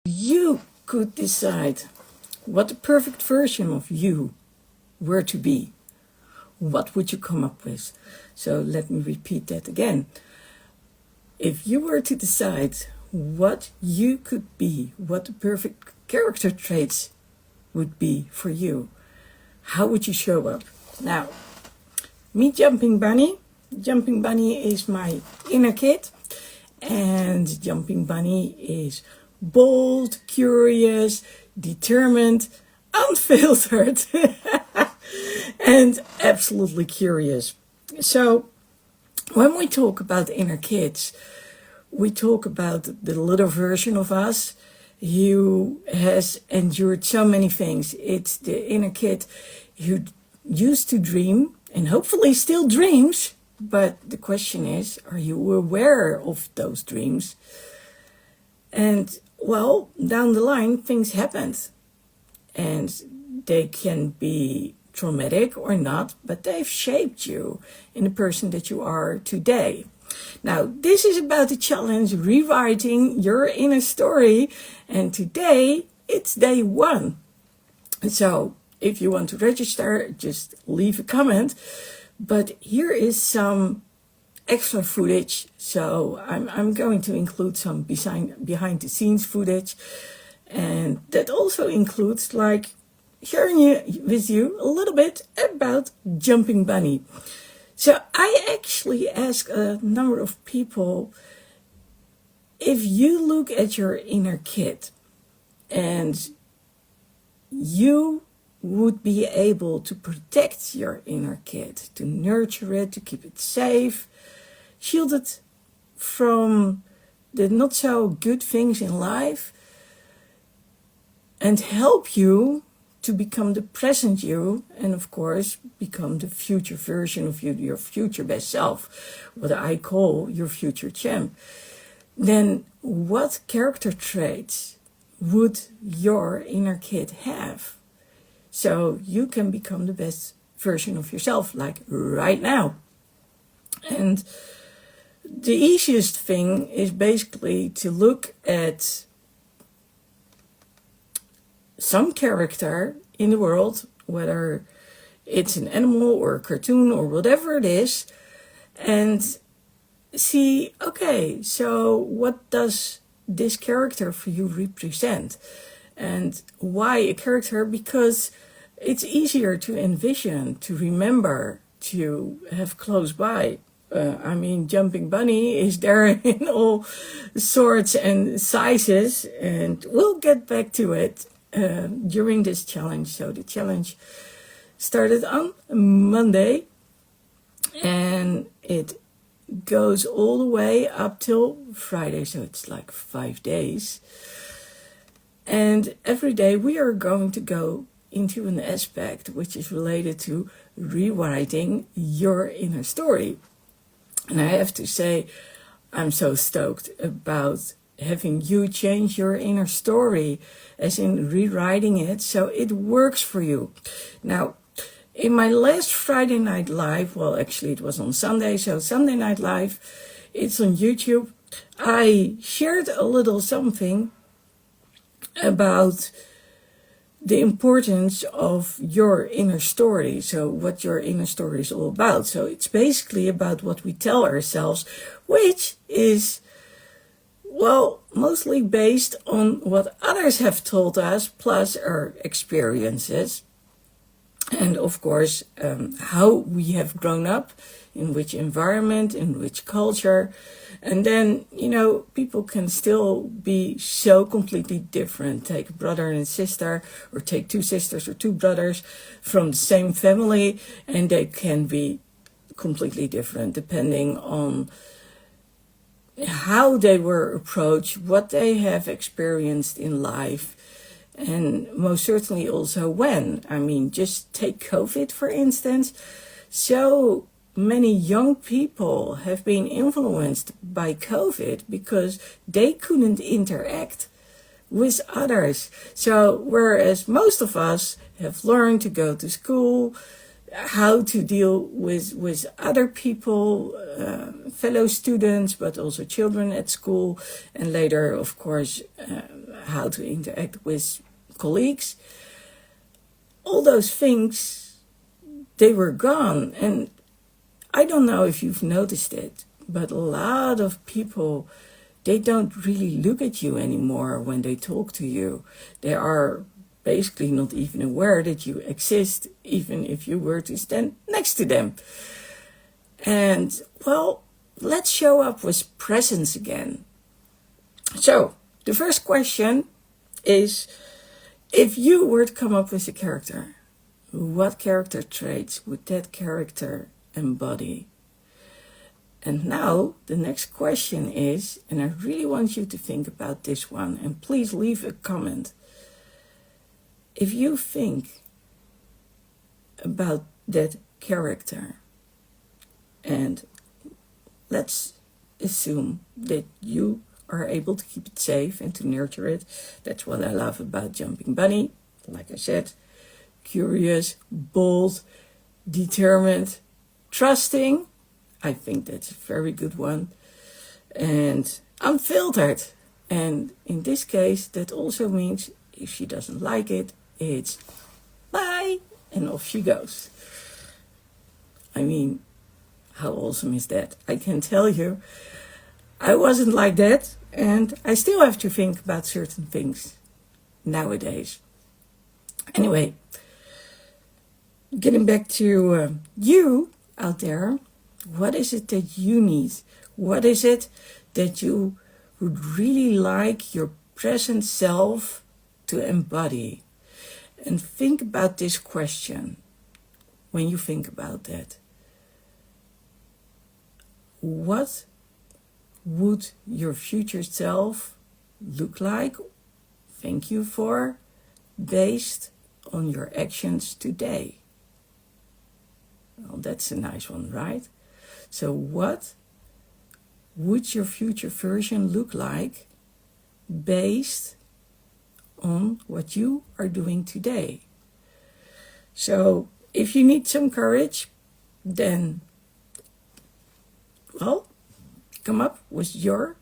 You could decide what the perfect version of you were to be. What would you come up with? So let me repeat that again. If you were to decide what you could be, what the perfect character traits would be for you, how would you show up? Now, me Jumping Bunny. Jumping Bunny is my inner kid. And Jumping Bunny is bold, curious, determined, unfiltered, and absolutely curious. So when we talk about inner kids, we talk about the little version of us who has endured so many things. It's the inner kid who used to dream and hopefully still dreams. But the question is, are you aware of those dreams? And well, down the line, things happened. And they can be traumatic or not, but they've shaped you in the person that you are today. Now, this is about the challenge rewriting your inner story. And today, it's day 1. So if you want to register, just leave a comment. But here is some extra footage. So I'm going to include some behind the scenes footage. And that also includes like sharing with you a little bit about Jumping Bunny. So I actually asked a number of people, if you look at your inner kid and you would be able to protect your inner kid, to nurture it, to keep it safe, shield it from the not so good things in life, and help you to become the present you, and of course become the future version of you, your future best self, what I call your future champ, then what character traits would your inner kid have? So you can become the best version of yourself, like right now. And the easiest thing is basically to look at some character in the world, whether it's an animal or a cartoon or whatever it is, and see, okay, so what does this character for you represent? And why a character? Because it's easier to envision, to remember, to have close by. Jumping Bunny is there in all sorts and sizes, and we'll get back to it during this challenge. So the challenge started on Monday, and it goes all the way up till Friday, so it's like 5 days. And every day we are going to go into an aspect which is related to rewriting your inner story. And I have to say, I'm so stoked about having you change your inner story, as in rewriting it so it works for you. Now, in my last Friday Night Live, well, actually it was on Sunday, so Sunday Night Live, it's on YouTube, I shared a little something about the importance of your inner story. So what your inner story is all about. So it's basically about what we tell ourselves, which is, well, mostly based on what others have told us, plus our experiences. And of course, how we have grown up, in which environment, in which culture. And then, people can still be so completely different. Take a brother and a sister, or take 2 sisters or 2 brothers from the same family, and they can be completely different depending on how they were approached, what they have experienced in life, and most certainly also when. Just take COVID, for instance. So many young people have been influenced by COVID because they couldn't interact with others. So whereas most of us have learned to go to school, how to deal with other people, fellow students, but also children at school, and later, of course, how to interact with colleagues. All those things, they were gone. And I don't know if you've noticed it, but a lot of people, they don't really look at you anymore when they talk to you. They are basically not even aware that you exist, even if you were to stand next to them. And, well, let's show up with presence again. So, the first question is, if you were to come up with a character, what character traits would that character embody? And now, the next question is, and I really want you to think about this one, and please leave a comment. If you think about that character, and let's assume that you are able to keep it safe and to nurture it. That's what I love about Jumping Bunny. Like I said, curious, bold, determined, trusting. I think that's a very good one. And unfiltered. And in this case, that also means if she doesn't like it, it's bye, and off she goes. I mean, how awesome is that? I can tell you, I wasn't like that, and I still have to think about certain things nowadays. Anyway, getting back to you out there, what is it that you need? What is it that you would really like your present self to embody? And think about this question when you think about that. What would your future self look like? Thank you for, based on your actions today. Well, that's a nice one, right? So what would your future version look like based on what you are doing today? So if you need some courage, then, well, come up with your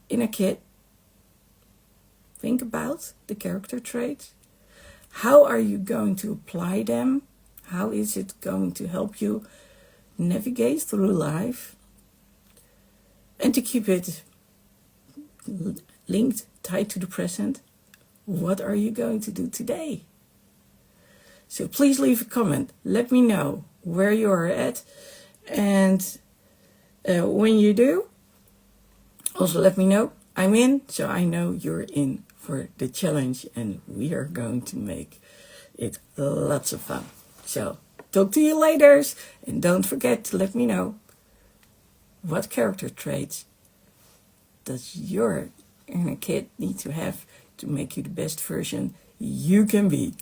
inner kid. Think about the character traits. How are you going to apply them? How is it going to help you navigate through life? And to keep it linked, tied to the present, what are you going to do today? So please leave a comment. Let me know where you are at. And when you do, also let me know I'm in, so I know you're in for the challenge, and we are going to make it lots of fun. So talk to you later, and don't forget to let me know what character traits does your inner kid need to have to make you the best version you can be.